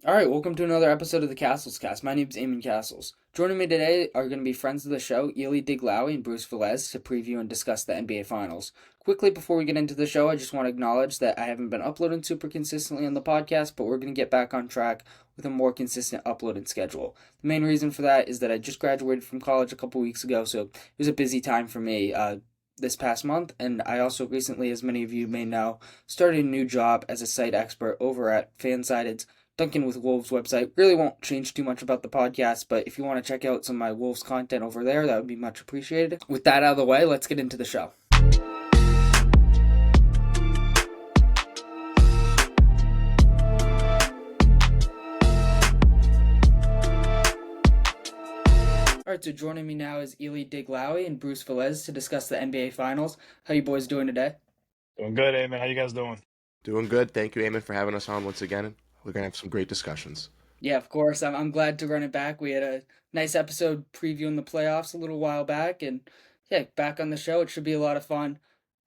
All right, welcome to another episode of the Cassels Cast. My name is Eamon Cassels. Joining me today are going to be friends of the show, Elie Deglaoui and Bruce Veliz, to preview and discuss the NBA Finals. Quickly, before we get into the show, I just want to acknowledge that I haven't been uploading super consistently on the podcast, but we're going to get back on track with a more consistent uploading schedule. The main reason for that is that I just graduated from college a couple weeks ago, so it was a busy time for me this past month, and I also recently, as many of you may know, started a new job as a site expert over at Fansided's Duncan with Wolves website. Really won't change too much about the podcast, but if you want to check out some of my Wolves content over there, that would be much appreciated. With that out of the way, let's get into the show. All right, so joining me now is Elie Deglaoui and Bruce Veliz to discuss the NBA Finals. How you boys doing today? Doing good, Eamon. How you guys doing? Doing good. Thank you, Eamon, for having us on once again. We're going to have some great discussions. Yeah, of course. I'm glad to run it back. We had a nice episode previewing the playoffs a little while back, and yeah, back on the show. It should be a lot of fun.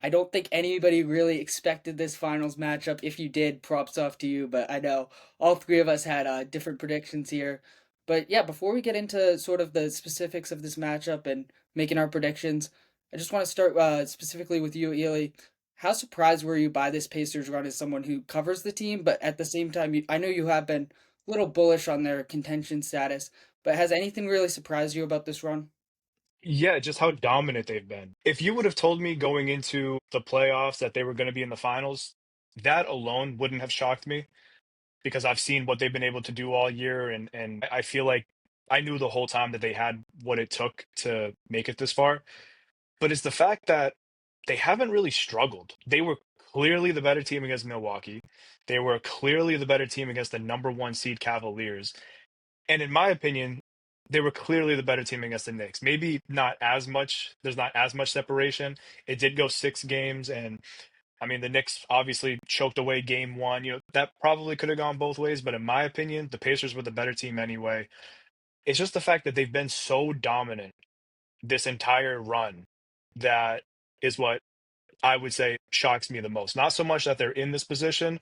I don't think anybody really expected this finals matchup. If you did, props off to you, but I know all three of us had different predictions here. But yeah, before we get into sort of the specifics of this matchup and making our predictions, I just want to start specifically with you, Ely. How surprised were you by this Pacers run as someone who covers the team, but at the same time, I know you have been little bullish on their contention status, but has anything really surprised you about this run? Yeah, just how dominant they've been. If you would have told me going into the playoffs that they were going to be in the finals, that alone wouldn't have shocked me because I've seen what they've been able to do all year, and I feel like I knew the whole time that they had what it took to make it this far. But it's the fact that they haven't really struggled. They were clearly the better team against Milwaukee. They were clearly the better team against the number one seed Cavaliers. And in my opinion, they were clearly the better team against the Knicks. Maybe not as much, there's not as much separation. It did go 6 games, and I mean, the Knicks obviously choked away game one. That probably could have gone both ways, but in my opinion, the Pacers were the better team anyway. It's just the fact that they've been so dominant this entire run that is what I would say shocks me the most. Not so much that they're in this position,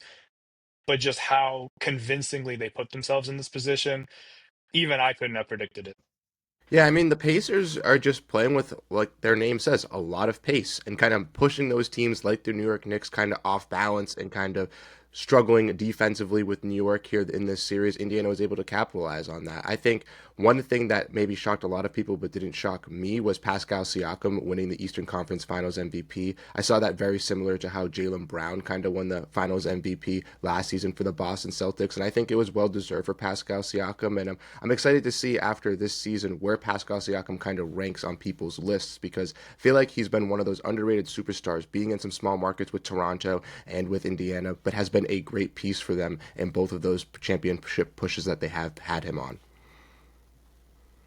but just how convincingly they put themselves in this position. Even I couldn't have predicted it. Yeah, I mean, the Pacers are just playing with, like their name says, a lot of pace and kind of pushing those teams like the New York Knicks kind of off balance and kind of struggling defensively with New York here in this series. Indiana was able to capitalize on that. I think one thing that maybe shocked a lot of people but didn't shock me was Pascal Siakam winning the Eastern Conference Finals MVP. I saw that very similar to how Jaylen Brown kind of won the Finals MVP last season for the Boston Celtics, and I think it was well deserved for Pascal Siakam. And I'm excited to see after this season where Pascal Siakam kind of ranks on people's lists because I feel like he's been one of those underrated superstars, being in some small markets with Toronto and with Indiana, but has been a great piece for them in both of those championship pushes that they have had him on.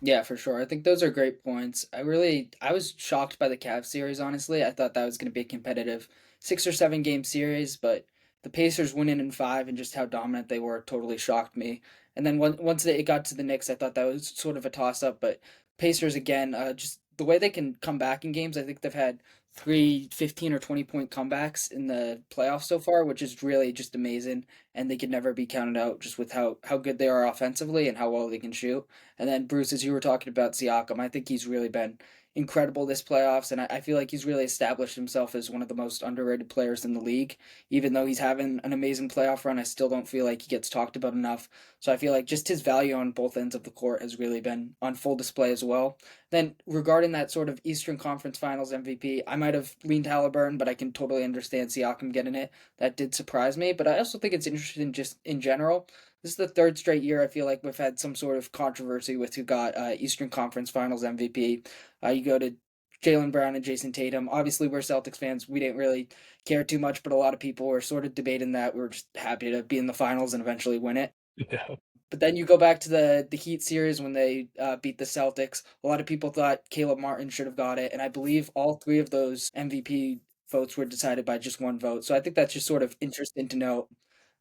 Yeah, for sure. I think those are great points. I was shocked by the Cavs series, honestly. I thought that was going to be a competitive 6 or 7 game series, but the Pacers winning in five and just how dominant they were totally shocked me. And then once it got to the Knicks, I thought that was sort of a toss up, but Pacers again, just the way they can come back in games, I think they've had three 15 or 20 point comebacks in the playoffs so far, which is really just amazing. And they could never be counted out just with how good they are offensively and how well they can shoot. And then Bruce, as you were talking about Siakam, I think he's really been incredible this playoffs, and I feel like he's really established himself as one of the most underrated players in the league. Even though he's having an amazing playoff run, I still don't feel like he gets talked about enough. So I feel like just his value on both ends of the court has really been on full display as well. Then regarding that sort of Eastern Conference Finals MVP, I might have leaned Halliburton, but I can totally understand Siakam getting it. That did surprise me, but I also think it's interesting just in general. This is the third straight year I feel like we've had some sort of controversy with who got Eastern Conference Finals MVP. You go to Jaylen Brown and Jason Tatum. Obviously, we're Celtics fans. We didn't really care too much, but a lot of people were sort of debating that. We were just happy to be in the finals and eventually win it. Yeah. But then you go back to the Heat series when they beat the Celtics. A lot of people thought Caleb Martin should have got it, and I believe all three of those MVP votes were decided by just one vote. So I think that's just sort of interesting to note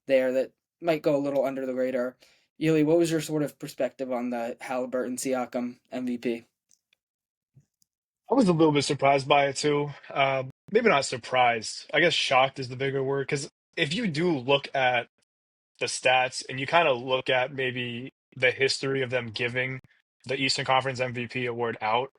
there that might go a little under the radar. Yuli, what was your sort of perspective on the Halliburton Siakam MVP? I was a little bit surprised by it too. Maybe not surprised. I guess shocked is the bigger word. Because if you do look at the stats and you kind of look at maybe the history of them giving the Eastern Conference MVP award out,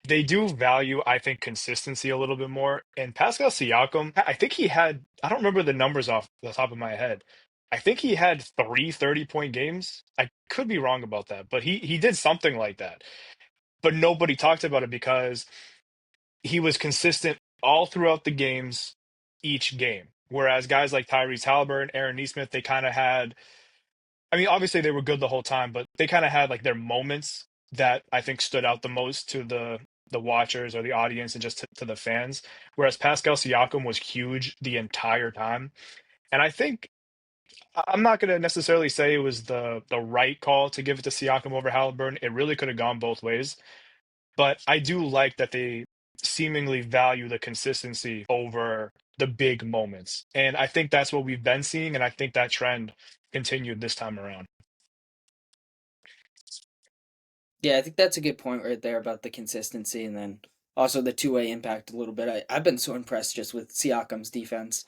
they do value, I think, consistency a little bit more. And Pascal Siakam, I think he had, I don't remember the numbers off the top of my head. I think he had 3 30-point games. I could be wrong about that, but he did something like that. But nobody talked about it because he was consistent all throughout the games, each game. Whereas guys like Tyrese Halliburton, Aaron Nesmith, they kind of had, I mean, obviously they were good the whole time, but they kind of had like their moments that I think stood out the most to the watchers or the audience and just to the fans. Whereas Pascal Siakam was huge the entire time. And I think I'm not going to necessarily say it was the right call to give it to Siakam over Halliburton. It really could have gone both ways. But I do like that they seemingly value the consistency over the big moments. And I think that's what we've been seeing. And I think that trend continued this time around. Yeah, I think that's a good point right there about the consistency and then also the two-way impact a little bit. I've been so impressed just with Siakam's defense.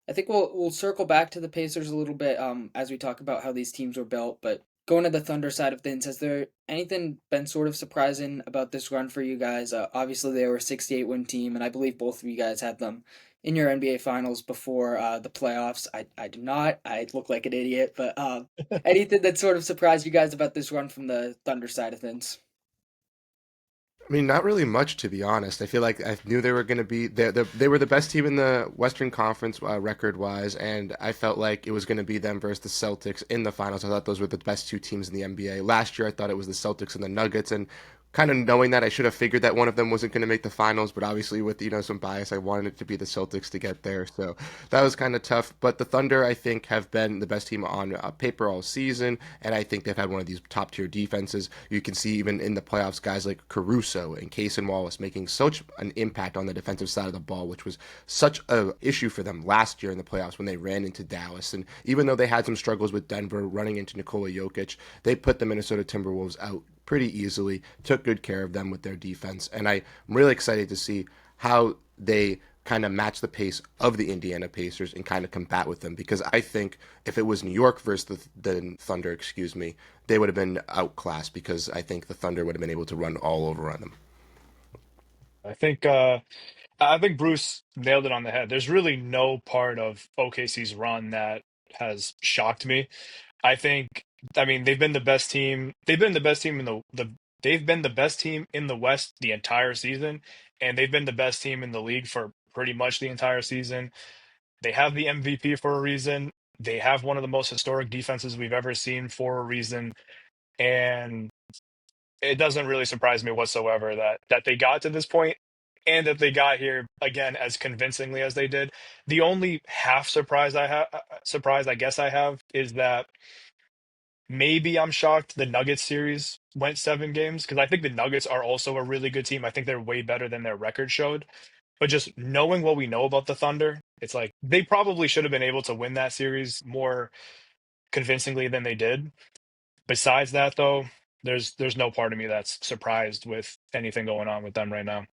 I think we'll circle back to the Pacers a little bit as we talk about how these teams were built, but going to the Thunder side of things, has there anything been sort of surprising about this run for you guys? Obviously, they were a 68 win team, and I believe both of you guys had them in your NBA Finals before the playoffs. I do not. I look like an idiot, but anything that sort of surprised you guys about this run from the Thunder side of things? I mean, not really much to be honest. I feel like I knew they were going to be they were the best team in the Western Conference record wise, and I felt like it was going to be them versus the Celtics in the finals. I thought those were the best two teams in the NBA. Last year, I thought it was the Celtics and the Nuggets, and kind of knowing that, I should have figured that one of them wasn't going to make the finals. But obviously, with some bias, I wanted it to be the Celtics to get there, so that was kind of tough. But the Thunder, I think, have been the best team on paper all season, and I think they've had one of these top tier defenses. You can see even in the playoffs, guys like Caruso and Case and Wallace making such an impact on the defensive side of the ball, which was such a issue for them last year in the playoffs when they ran into Dallas. And even though they had some struggles with Denver running into Nikola Jokic, they put the Minnesota Timberwolves out pretty easily, took good care of them with their defense. And I'm really excited to see how they kind of match the pace of the Indiana Pacers and kind of combat with them, because I think if it was New York versus the Thunder, excuse me, they would have been outclassed, because I think the Thunder would have been able to run all over on them. I think I think Bruce nailed it on the head. There's really no part of OKC's run that has shocked me. I think, I mean, they've been the best team. They've been the best team in they've been the best team in the West the entire season, and they've been the best team in the league for pretty much the entire season. They have the MVP for a reason. They have one of the most historic defenses we've ever seen for a reason. And it doesn't really surprise me whatsoever that they got to this point and that they got here again as convincingly as they did. The only half surprise I guess I have is that maybe I'm shocked the Nuggets series went 7 games, because I think the Nuggets are also a really good team. I think they're way better than their record showed. But just knowing what we know about the Thunder, it's like they probably should have been able to win that series more convincingly than they did. Besides that, though, there's no part of me that's surprised with anything going on with them right now.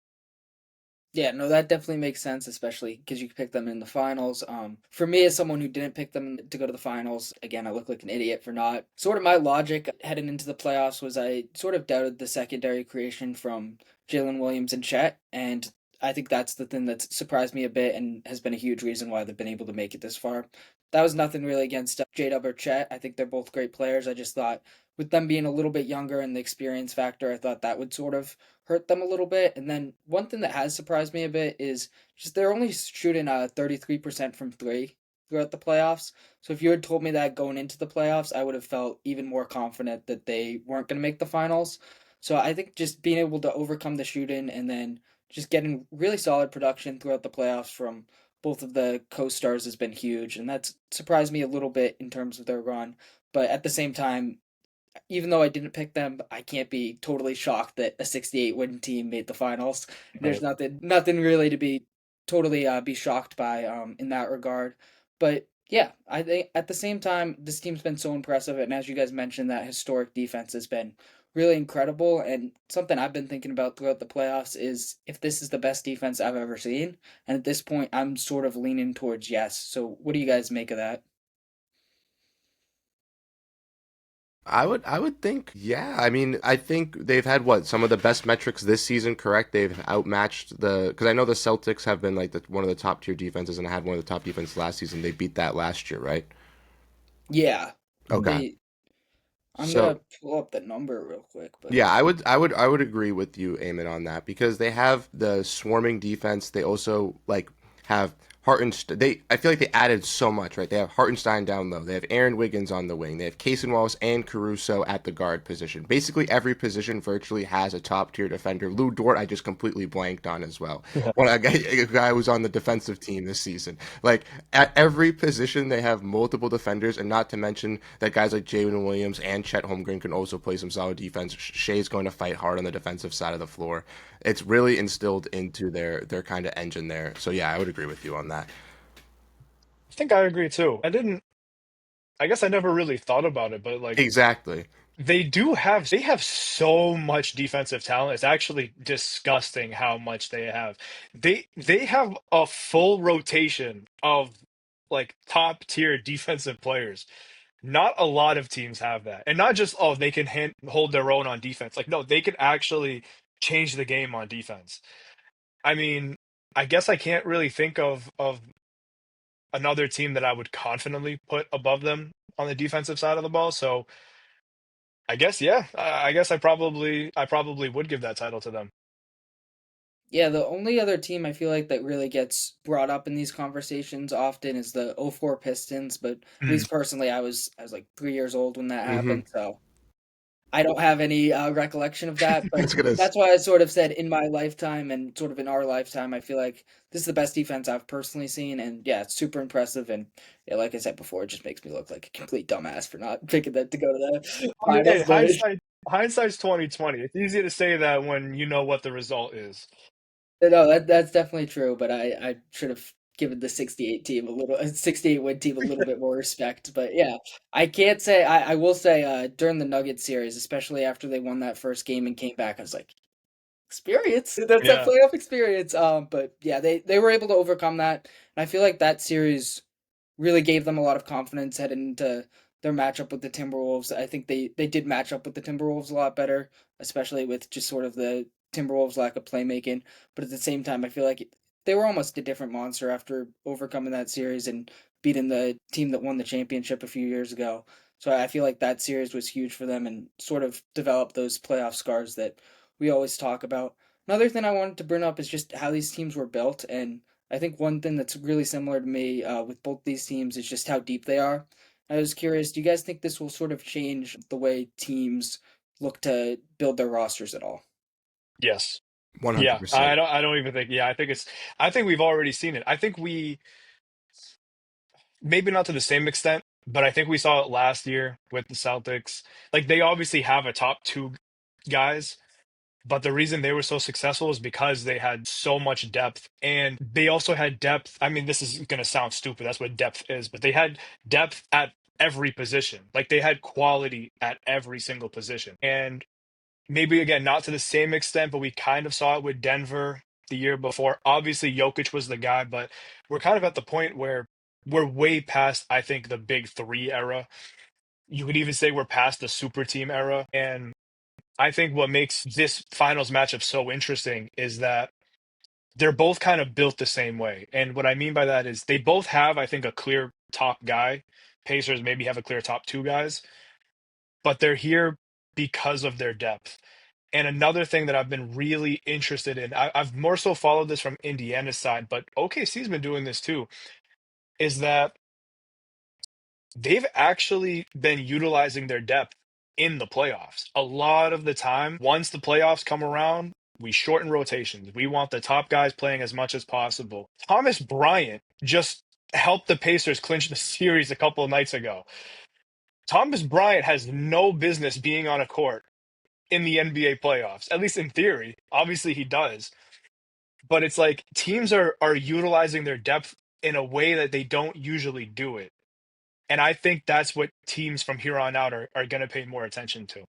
Yeah, no, that definitely makes sense, especially because you picked them in the finals. For me, as someone who didn't pick them to go to the finals, again, I look like an idiot for not. Sort of my logic heading into the playoffs was I sort of doubted the secondary creation from Jalen Williams and Chet, and I think that's the thing that's surprised me a bit and has been a huge reason why they've been able to make it this far. That was nothing really against J-Dub or Chet. I think they're both great players. I just thought with them being a little bit younger and the experience factor, I thought that would sort of hurt them a little bit. And then one thing that has surprised me a bit is just they're only shooting 33% from three throughout the playoffs. So if you had told me that going into the playoffs, I would have felt even more confident that they weren't going to make the finals. So I think just being able to overcome the shooting and then just getting really solid production throughout the playoffs from both of the co-stars has been huge, and that's surprised me a little bit in terms of their run. But at the same time, even though I didn't pick them, I can't be totally shocked that a 68 win team made the finals. There's Right. nothing really to be totally be shocked by in that regard. But yeah, I think at the same time this team's been so impressive, and as you guys mentioned, that historic defense has been really incredible. And something I've been thinking about throughout the playoffs is if this is the best defense I've ever seen. And at this point, I'm sort of leaning towards yes. So what do you guys make of that? I would think, yeah. I mean, I think they've had what some of the best metrics this season. Correct? They've outmatched the because I know the Celtics have been like one of the top tier defenses and had one of the top defenses last season. They beat that last year, right? Yeah, Okay. they. I'm So gonna pull up the number real quick, but yeah, I would agree with you, Eamon, on that because they have the swarming defense. They also like have Hartenstein. I feel like they added so much, right? They have Hartenstein down low. They have Aaron Wiggins on the wing. They have Casey Wallace and Caruso at the guard position. Basically, every position virtually has a top tier defender. Lou Dort, I just completely blanked on as well. One a guy who was on the defensive team this season. Like at every position, they have multiple defenders, and not to mention that guys like Jalen Williams and Chet Holmgren can also play some solid defense. Shea's going to fight hard on the defensive side of the floor. It's really instilled into their kind of engine there. So yeah, I would agree with you on that. I think I agree too. I guess I never really thought about it, but like Exactly. they have so much defensive talent. It's actually disgusting how much they have. They have a full rotation of like top tier defensive players. Not a lot of teams have that. And not just, oh, they can hold their own on defense. Like, no, they can actually change the game on defense. I mean, I guess I can't really think of another team that I would confidently put above them on the defensive side of the ball. So I guess, yeah, I guess I probably would give that title to them. yeah, the only other team I feel like that really gets brought up in these conversations often is the '04 Pistons, but at Mm. least personally I was like 3 years old when that Mm-hmm. happened, so I don't have any recollection of that, but It's gonna. that's why I sort of said in my lifetime and sort of in our lifetime, I feel like this is the best defense I've personally seen, and yeah, it's super impressive. And yeah, like I said before, it just makes me look like a complete dumbass for not picking them to go to the I mean, hey, finals. But hindsight's 2020. It's easy to say that when you know what the result is. no, that's definitely true. But I should have given the 68 team a little 68 win team a little bit more respect. But yeah, I can't say I will say during the Nuggets series, especially after they won that first game and came back, I was like, experience. That's that Yeah. playoff experience. But yeah, they were able to overcome that, and I feel like that series really gave them a lot of confidence heading into their matchup with the Timberwolves. I think they did match up with the Timberwolves a lot better, especially with just sort of the Timberwolves' lack of playmaking. But at the same time, I feel like they were almost a different monster after overcoming that series and beating the team that won the championship a few years ago. So I feel like that series was huge for them and sort of developed those playoff scars that we always talk about. Another thing I wanted to bring up is just how these teams were built, and I think one thing that's really similar to me with both these teams is just how deep they are. I was curious, do you guys think this will sort of change the way teams look to build their rosters at all? Yes. One hundred Yeah. percent. I don't even think. Yeah. I think we've already seen it. I think maybe not to the same extent, but I think we saw it last year with the Celtics. Like they obviously have a top two guys, but the reason they were so successful is because they had so much depth and they also had depth. I mean, this is going to sound stupid. That's what depth is, but they had depth at every position. Like they had quality at every single position. And maybe again, not to the same extent, but we kind of saw it with Denver the year before. Obviously, Jokic was the guy, but we're kind of at the point where we're way past, I think, the big three era. You could even say we're past the super team era. And I think what makes this finals matchup so interesting is that they're both kind of built the same way. And what I mean by that is they both have, I think, a clear top guy. Pacers maybe have a clear top two guys, but they're here because of their depth. And another thing that I've been really interested in, I've more so followed this from Indiana's side, but OKC's been doing this too, is that they've actually been utilizing their depth in the playoffs. A lot of the time, once the playoffs come around, we shorten rotations. We want the top guys playing as much as possible. Thomas Bryant just helped the Pacers clinch the series a couple of nights ago. Thomas Bryant has no business being on a court in the NBA playoffs, at least in theory. Obviously, he does. But it's like teams are utilizing their depth in a way that they don't usually do it. And I think that's what teams from here on out are going to pay more attention to.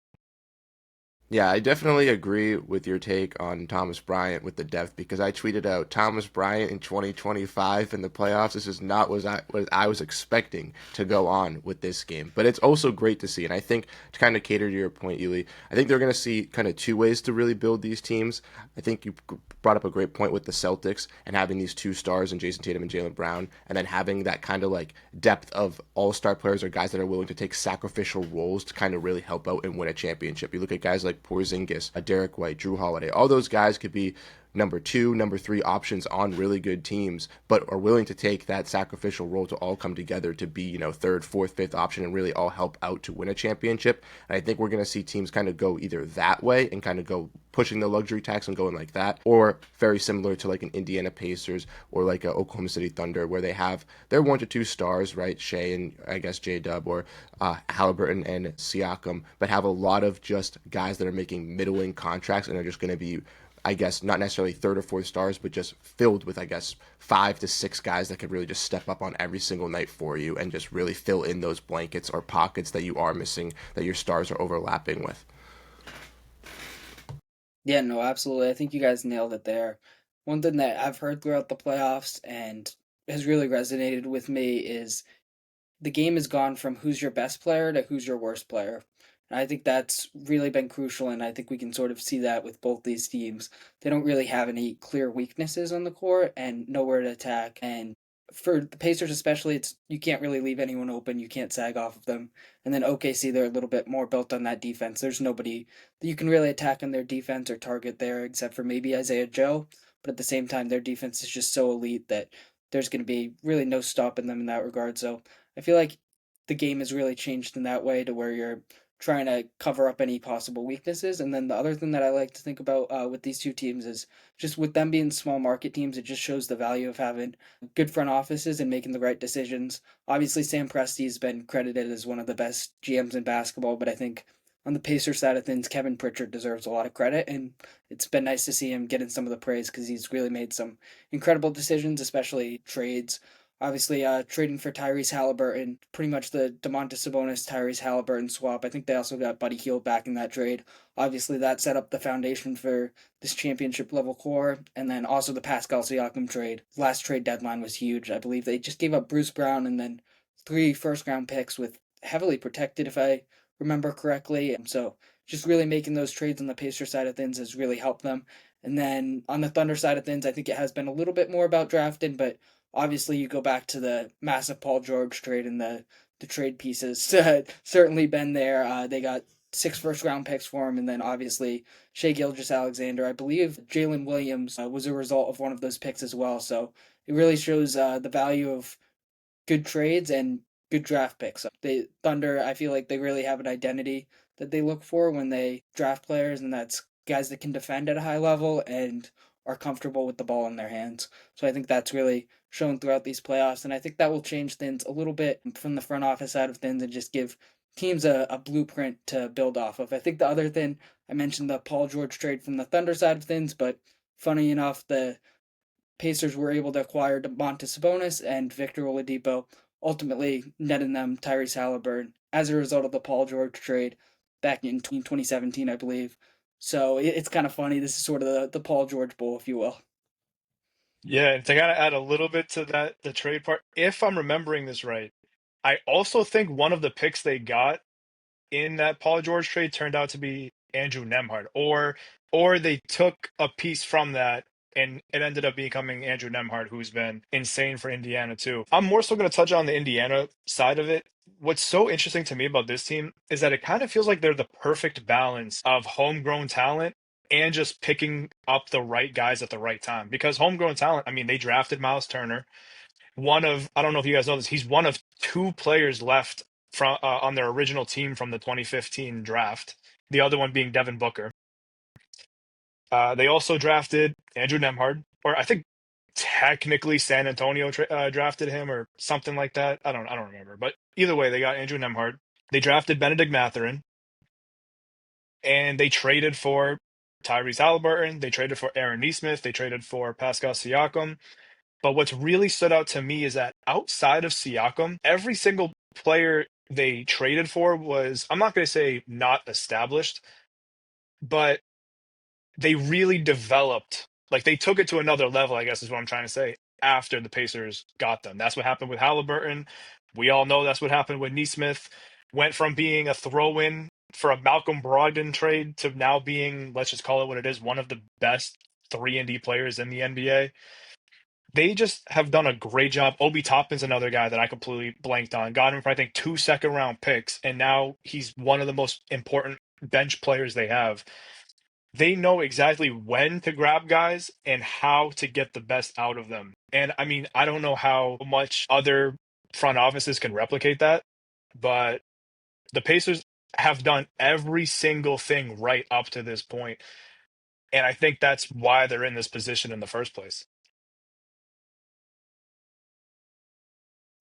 Yeah, I definitely agree with your take on Thomas Bryant with the depth because I tweeted out Thomas Bryant in 2025 in the playoffs. This is not what I was expecting to go on with this game, but it's also great to see. And I think to kind of cater to your point, Ely, I think they're going to see kind of two ways to really build these teams. I think you brought up a great point with the Celtics and having these two stars in Jason Tatum and Jaylen Brown, and then having that kind of like depth of all-star players or guys that are willing to take sacrificial roles to kind of really help out and win a championship. You look at guys like Porzingis, Derek White, Drew Holiday. All those guys could be number two, number three options on really good teams, but are willing to take that sacrificial role to all come together to be, third, fourth, fifth option and really all help out to win a championship. And I think we're going to see teams kind of go either that way and kind of go pushing the luxury tax and going like that, or very similar to like an Indiana Pacers or like a Oklahoma City Thunder where they have their one to two stars, right? Shea and I guess J Dub or Halliburton and Siakam, but have a lot of just guys that are making middling contracts and are just going to be, I guess, not necessarily third or fourth stars, but just filled with, I guess, 5 to 6 guys that could really just step up on every single night for you and just really fill in those blankets or pockets that you are missing, that your stars are overlapping with. Yeah, no, absolutely. I think you guys nailed it there. One thing that I've heard throughout the playoffs and has really resonated with me is the game has gone from who's your best player to who's your worst player. And I think that's really been crucial, and I think we can sort of see that with both these teams. They don't really have any clear weaknesses on the court and nowhere to attack. And for the Pacers especially, it's you can't really leave anyone open. You can't sag off of them. And then OKC, they're a little bit more built on that defense. There's nobody that you can really attack on their defense or target there except for maybe Isaiah Joe. But at the same time, their defense is just so elite that there's going to be really no stopping them in that regard. So I feel like the game has really changed in that way to where you're trying to cover up any possible weaknesses. And then the other thing that I like to think about with these two teams is just with them being small market teams, it just shows the value of having good front offices and making the right decisions. Obviously, Sam Presti has been credited as one of the best GMs in basketball, but I think on the Pacer side of things, Kevin Pritchard deserves a lot of credit, and it's been nice to see him getting some of the praise because he's really made some incredible decisions, especially trades. Obviously, trading for Tyrese Halliburton, pretty much the Domantas Sabonis Tyrese Halliburton swap. I think they also got Buddy Hield back in that trade. Obviously, that set up the foundation for this championship level core, and then also the Pascal Siakam trade. Last trade deadline was huge. I believe they just gave up Bruce Brown and then 3 first round picks with heavily protected, if I remember correctly. And so, just really making those trades on the Pacer side of things has really helped them. And then on the Thunder side of things, I think it has been a little bit more about drafting, but obviously you go back to the massive Paul George trade and the trade pieces certainly been there. They got 6 first round picks for him, and then obviously Shea Gilgis Alexander. I believe Jalen Williams was a result of one of those picks as well. So it really shows the value of good trades and good draft picks. They Thunder, I feel like they really have an identity that they look for when they draft players, and that's guys that can defend at a high level and are comfortable with the ball in their hands. So I think that's really shown throughout these playoffs, and I think that will change things a little bit from the front office side of things and just give teams a blueprint to build off of. I think the other thing I mentioned the Paul George trade from the Thunder side of things, but funny enough, the Pacers were able to acquire Domantas Sabonis and Victor Oladipo, ultimately netting them Tyrese Halliburton as a result of the Paul George trade back in 2017, I believe. So it's kind of funny. This is sort of the Paul George Bowl, if you will. Yeah, and to kind of add a little bit to that, the trade part, if I'm remembering this right, I also think one of the picks they got in that Paul George trade turned out to be Andrew Nemhard, or they took a piece from that and it ended up becoming Andrew Nemhard, who's been insane for Indiana too. I'm more so going to touch on the Indiana side of it. What's so interesting to me about this team is that it kind of feels like they're the perfect balance of homegrown talent and just picking up the right guys at the right time. Because homegrown talent, I mean, they drafted Miles Turner, one of I don't know if you guys know this. He's one of 2 players left from on their original team from the 2015 draft. The other one being Devin Booker. They also drafted Andrew Nemhard, or I think technically San Antonio drafted him or something like that. I don't remember, but either way, they got Andrew Nemhard. They drafted Benedict Mathurin, and they traded for Tyrese Halliburton. They traded for Aaron Nesmith. They traded for Pascal Siakam. But what's really stood out to me is that outside of Siakam, every single player they traded for was, I'm not going to say not established, but they really developed, like they took it to another level, I guess is what I'm trying to say, after the Pacers got them. That's what happened with Halliburton. We all know that's what happened with Neesmith. Went from being a throw-in for a Malcolm Brogdon trade to now being, let's just call it what it is, one of the best 3-and-D players in the NBA. They just have done a great job. Obi Toppin's another guy that I completely blanked on. Got him for I think 2 second-round picks, and now he's one of the most important bench players they have. They know exactly when to grab guys and how to get the best out of them. And I mean, I don't know how much other front offices can replicate that, but the Pacers have done every single thing right up to this point. And I think that's why they're in this position in the first place.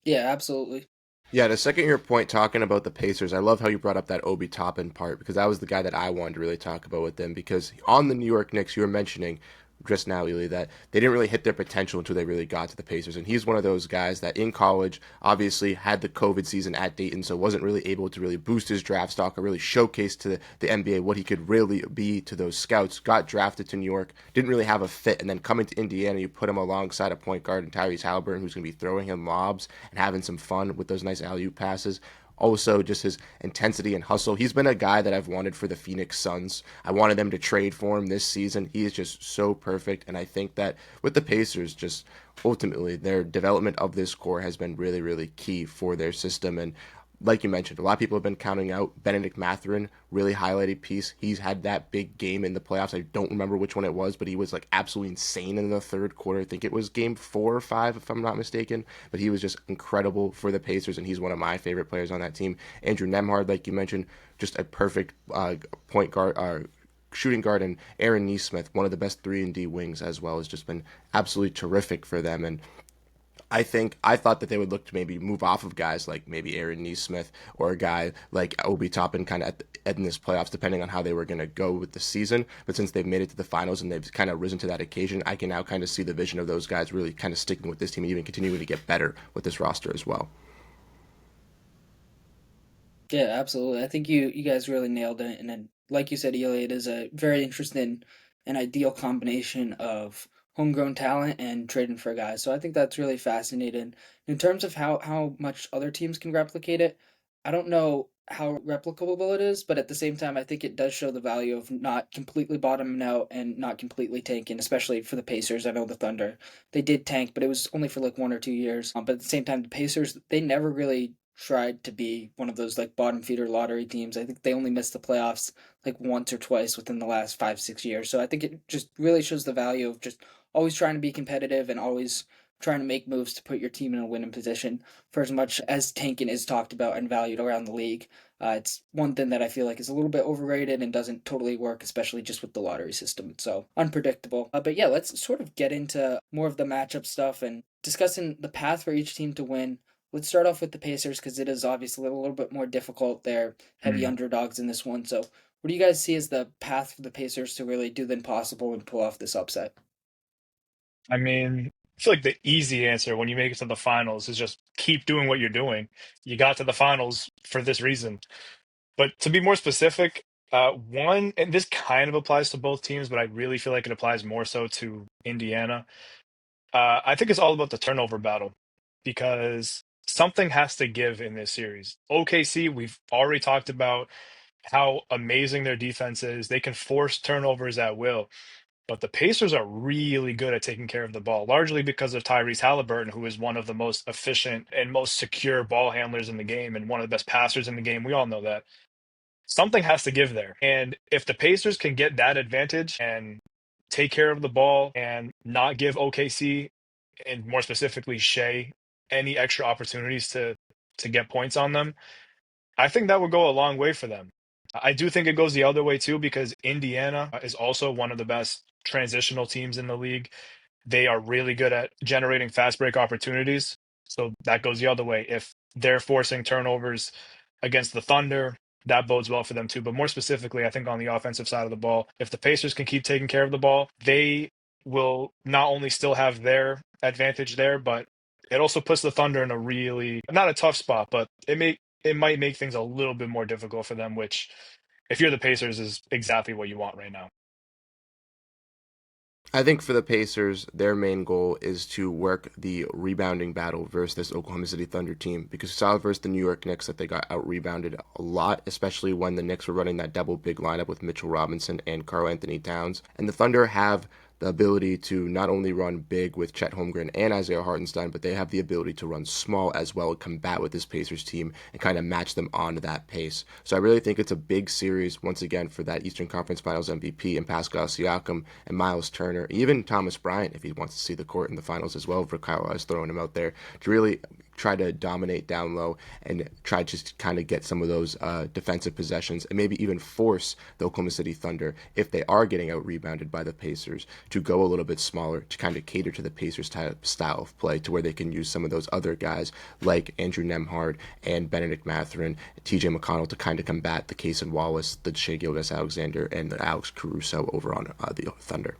Yeah, absolutely. Yeah, to second your point talking about the Pacers, I love how you brought up that Obi Toppin part because that was the guy that I wanted to really talk about with them because on the New York Knicks, you were mentioning just now, Elie, that they didn't really hit their potential until they really got to the Pacers. And he's one of those guys that in college obviously had the COVID season at Dayton, so wasn't really able to really boost his draft stock or really showcase to the NBA what he could really be to those scouts. Got drafted to New York, didn't really have a fit, and then coming to Indiana, you put him alongside a point guard in Tyrese Halliburton who's going to be throwing him lobs and having some fun with those nice alley-oop passes. Also, just his intensity and hustle. He's been a guy that I've wanted for the Phoenix Suns. I wanted them to trade for him this season. He is just so perfect. And I think that with the Pacers, just ultimately, their development of this core has been really, really key for their system. And like you mentioned, a lot of people have been counting out Benedict Mathurin, really highlighted piece. He's had that big game in the playoffs. I don't remember which one it was, but he was like absolutely insane in the third quarter. I think it was game 4 or 5, if I'm not mistaken. But he was just incredible for the Pacers, and he's one of my favorite players on that team. Andrew Nemhard, like you mentioned, just a perfect point guard, shooting guard, and Aaron Neesmith, one of the best 3-and-D wings as well, has just been absolutely terrific for them. And I thought that they would look to maybe move off of guys like maybe Aaron Neesmith or a guy like Obi Toppin kind of in this playoffs, depending on how they were going to go with the season. But since they've made it to the finals and they've kind of risen to that occasion, I can now kind of see the vision of those guys really kind of sticking with this team and even continuing to get better with this roster as well. Yeah, absolutely. I think you guys really nailed it. And then, like you said, Eli, it is a very interesting and ideal combination of homegrown talent and trading for guys. So I think that's really fascinating. In terms of how much other teams can replicate it, I don't know how replicable it is, but at the same time, I think it does show the value of not completely bottoming out and not completely tanking, especially for the Pacers. I know the Thunder, they did tank, but it was only for like 1 or 2 years. But at the same time, the Pacers, they never really tried to be one of those like bottom feeder lottery teams. I think they only missed the playoffs like once or twice within the last 5, 6 years. So I think it just really shows the value of just always trying to be competitive and always trying to make moves to put your team in a winning position. For as much as tanking is talked about and valued around the league, it's one thing that I feel like is a little bit overrated and doesn't totally work, especially just with the lottery system. It's so unpredictable. But yeah, let's sort of get into more of the matchup stuff and discussing the path for each team to win. Let's start off with the Pacers because it is obviously a little bit more difficult. They're heavy Hmm. underdogs in this one. So, what do you guys see as the path for the Pacers to really do the impossible and pull off this upset? I mean, I feel like the easy answer when you make it to the finals is just keep doing what you're doing. You got to the finals for this reason. But to be more specific, one, and this kind of applies to both teams, but I really feel like it applies more so to Indiana. I think it's all about the turnover battle because something has to give in this series. OKC, we've already talked about how amazing their defense is. They can force turnovers at will. But the Pacers are really good at taking care of the ball, largely because of Tyrese Halliburton, who is one of the most efficient and most secure ball handlers in the game and one of the best passers in the game. We all know that. Something has to give there. And if the Pacers can get that advantage and take care of the ball and not give OKC, and more specifically Shea, any extra opportunities to get points on them, I think that would go a long way for them. I do think it goes the other way too because Indiana is also one of the best transitional teams in the league. They are really good at generating fast break opportunities. So that goes the other way. If they're forcing turnovers against the Thunder, that bodes well for them too. But more specifically, I think on the offensive side of the ball, if the Pacers can keep taking care of the ball, they will not only still have their advantage there, but it also puts the Thunder in a really not a tough spot, but it might make things a little bit more difficult for them, which if you're the Pacers, is exactly what you want right now. I think for the Pacers, their main goal is to work the rebounding battle versus this Oklahoma City Thunder team because we saw versus the New York Knicks that they got out rebounded a lot, especially when the Knicks were running that double big lineup with Mitchell Robinson and Karl Anthony Towns. And the Thunder have the ability to not only run big with Chet Holmgren and Isaiah Hartenstein, but they have the ability to run small as well and combat with this Pacers team and kind of match them on that pace. So I really think it's a big series once again for that Eastern Conference Finals MVP and Pascal Siakam and Miles Turner, even Thomas Bryant if he wants to see the court in the finals as well. For Kyle, I was throwing him out there to really try to dominate down low and try to kind of get some of those defensive possessions and maybe even force the Oklahoma City Thunder, if they are getting out rebounded by the Pacers, to go a little bit smaller to kind of cater to the Pacers type style of play to where they can use some of those other guys like Andrew Nemhard and Benedict Mathurin, TJ McConnell to kind of combat the Case and Wallace, the Shea Gilgeous-Alexander, and the Alex Caruso over on the Thunder.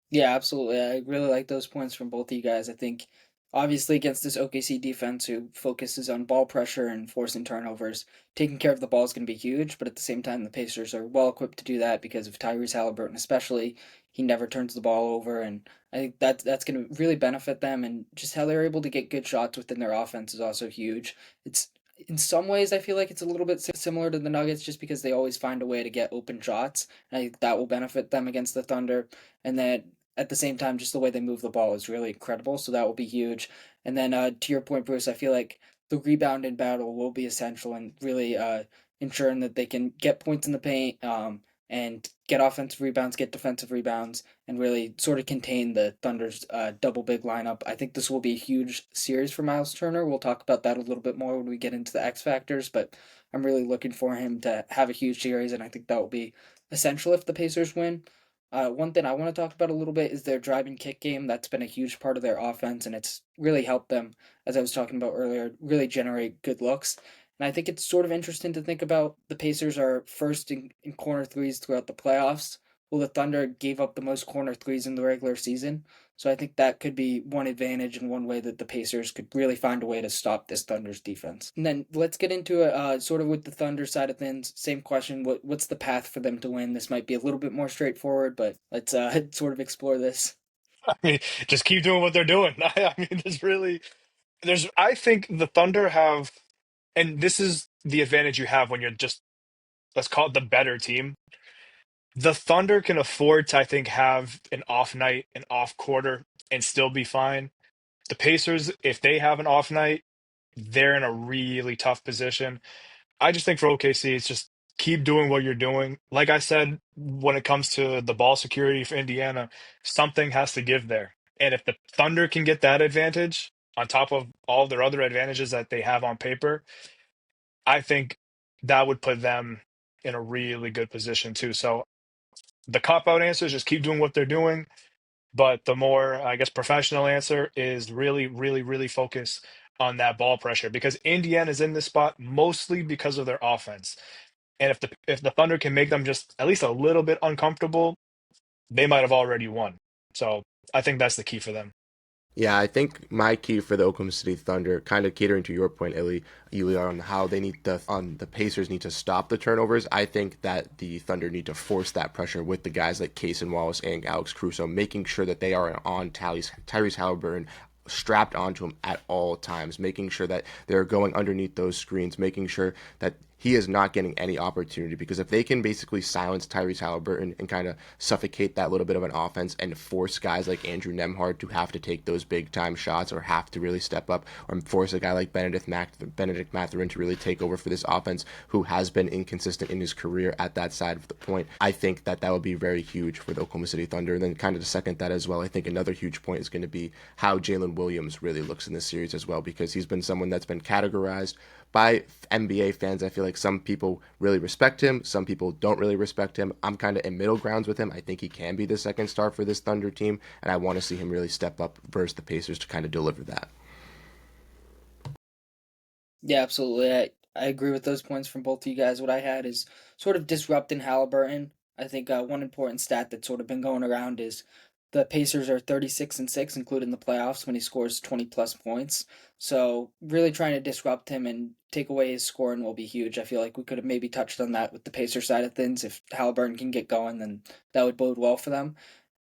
Yeah, absolutely. I really like those points from both of you guys. I think obviously against this OKC defense who focuses on ball pressure and forcing turnovers, taking care of the ball is going to be huge, but at the same time the Pacers are well equipped to do that because of Tyrese Halliburton especially. He never turns the ball over, and I think that's going to really benefit them, and just how they're able to get good shots within their offense is also huge. It's in some ways I feel like it's a little bit similar to the Nuggets just because they always find a way to get open shots, and I think that will benefit them against the Thunder. And then at the same time, just the way they move the ball is really incredible. So that will be huge. And then to your point, Bruce, I feel like the rebound in battle will be essential and really ensuring that they can get points in the paint and get offensive rebounds, get defensive rebounds, and really sort of contain the Thunder's double big lineup. I think this will be a huge series for Miles Turner. We'll talk about that a little bit more when we get into the X factors, but I'm really looking for him to have a huge series, and I think that will be essential if the Pacers win. One thing I want to talk about a little bit is their drive and kick game. That's been a huge part of their offense, and it's really helped them, as I was talking about earlier, really generate good looks. And I think it's sort of interesting to think about the Pacers are first in corner threes throughout the playoffs. Well, the Thunder gave up the most corner threes in the regular season. So I think that could be one advantage and one way that the Pacers could really find a way to stop this Thunder's defense. And then let's get into it sort of with the Thunder side of things. Same question. What's the path for them to win? This might be a little bit more straightforward, but let's sort of explore this. I mean, just keep doing what they're doing. I mean, I think the Thunder have, and this is the advantage you have when you're just, let's call it the better team. The Thunder can afford to, I think, have an off night, an off quarter, and still be fine. The Pacers, if they have an off night, they're in a really tough position. I just think for OKC, it's just keep doing what you're doing. Like I said, when it comes to the ball security for Indiana, something has to give there. And if the Thunder can get that advantage on top of all their other advantages that they have on paper, I think that would put them in a really good position too. So the cop out answer is just keep doing what they're doing. But the more, I guess, professional answer is really, really, really focus on that ball pressure because Indiana is in this spot mostly because of their offense. And if the Thunder can make them just at least a little bit uncomfortable, they might have already won. So I think that's the key for them. Yeah, I think my key for the Oklahoma City Thunder, kind of catering to your point, Elie, on how they need on the Pacers need to stop the turnovers. I think that the Thunder need to force that pressure with the guys like Case and Wallace and Alex Caruso, making sure that they are on Tyrese Halliburton strapped onto him at all times, making sure that they're going underneath those screens, making sure that he is not getting any opportunity because if they can basically silence Tyrese Halliburton and kind of suffocate that little bit of an offense and force guys like Andrew Nemhard to have to take those big time shots or have to really step up or force a guy like Benedict Mathurin to really take over for this offense who has been inconsistent in his career at that side of the point, I think that would be very huge for the Oklahoma City Thunder. And then kind of to second that as well, I think another huge point is going to be how Jalen Williams really looks in this series as well because he's been someone that's been categorized by NBA fans. I feel like some people really respect him, some people don't really respect him. I'm kind of in middle grounds with him. I think he can be the second star for this Thunder team, and I want to see him really step up versus the Pacers to kind of deliver that. Yeah, absolutely. I agree with those points from both of you guys. What I had is sort of disrupting Halliburton. I think one important stat that's sort of been going around is The Pacers are 36-6, including the playoffs when he scores 20 plus points. So really trying to disrupt him and take away his scoring will be huge. I feel like we could have maybe touched on that with the Pacer side of things. If Halliburton can get going, then that would bode well for them.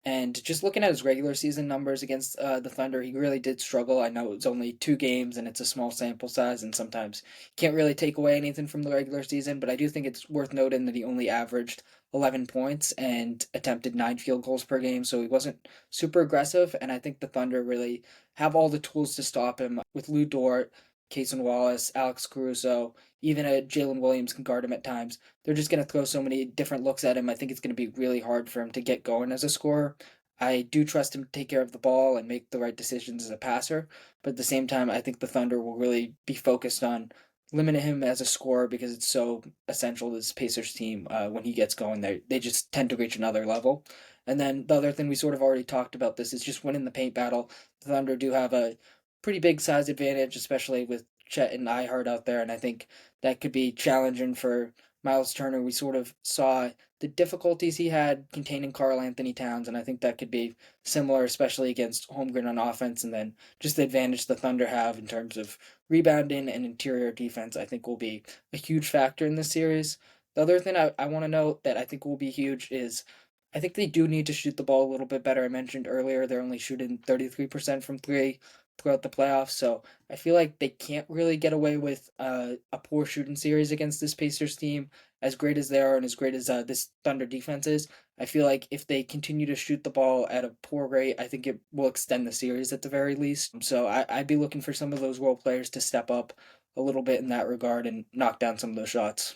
And just looking at his regular season numbers against the Thunder, he really did struggle. I know it's only 2 games and it's a small sample size, and sometimes you can't really take away anything from the regular season. But I do think it's worth noting that he only averaged 11 points and attempted 9 field goals per game, so he wasn't super aggressive. And I think the Thunder really have all the tools to stop him with Lou Dort, Cason Wallace, Alex Caruso, even a Jalen Williams can guard him at times. They're just going to throw so many different looks at him. I think it's going to be really hard for him to get going as a scorer. I do trust him to take care of the ball and make the right decisions as a passer, but at the same time, I think the Thunder will really be focused on limiting him as a scorer because it's so essential to this Pacers team. When he gets going, they just tend to reach another level. And then the other thing we sort of already talked about this is just winning the paint battle. The Thunder do have a pretty big size advantage, especially with Chet and Ihart out there, and I think that could be challenging for Miles Turner. We sort of saw the difficulties he had containing Karl Anthony Towns, and I think that could be similar, especially against Holmgren on offense, and then just the advantage the Thunder have in terms of rebounding and interior defense, I think will be a huge factor in this series. The other thing I want to note that I think will be huge is I think they do need to shoot the ball a little bit better. I mentioned earlier they're only shooting 33% from three throughout the playoffs, so I feel like they can't really get away with a poor shooting series against this Pacers team. As great as they are and as great as this Thunder defense is, I feel like if they continue to shoot the ball at a poor rate, I think it will extend the series at the very least. So I'd be looking for some of those role players to step up a little bit in that regard and knock down some of those shots.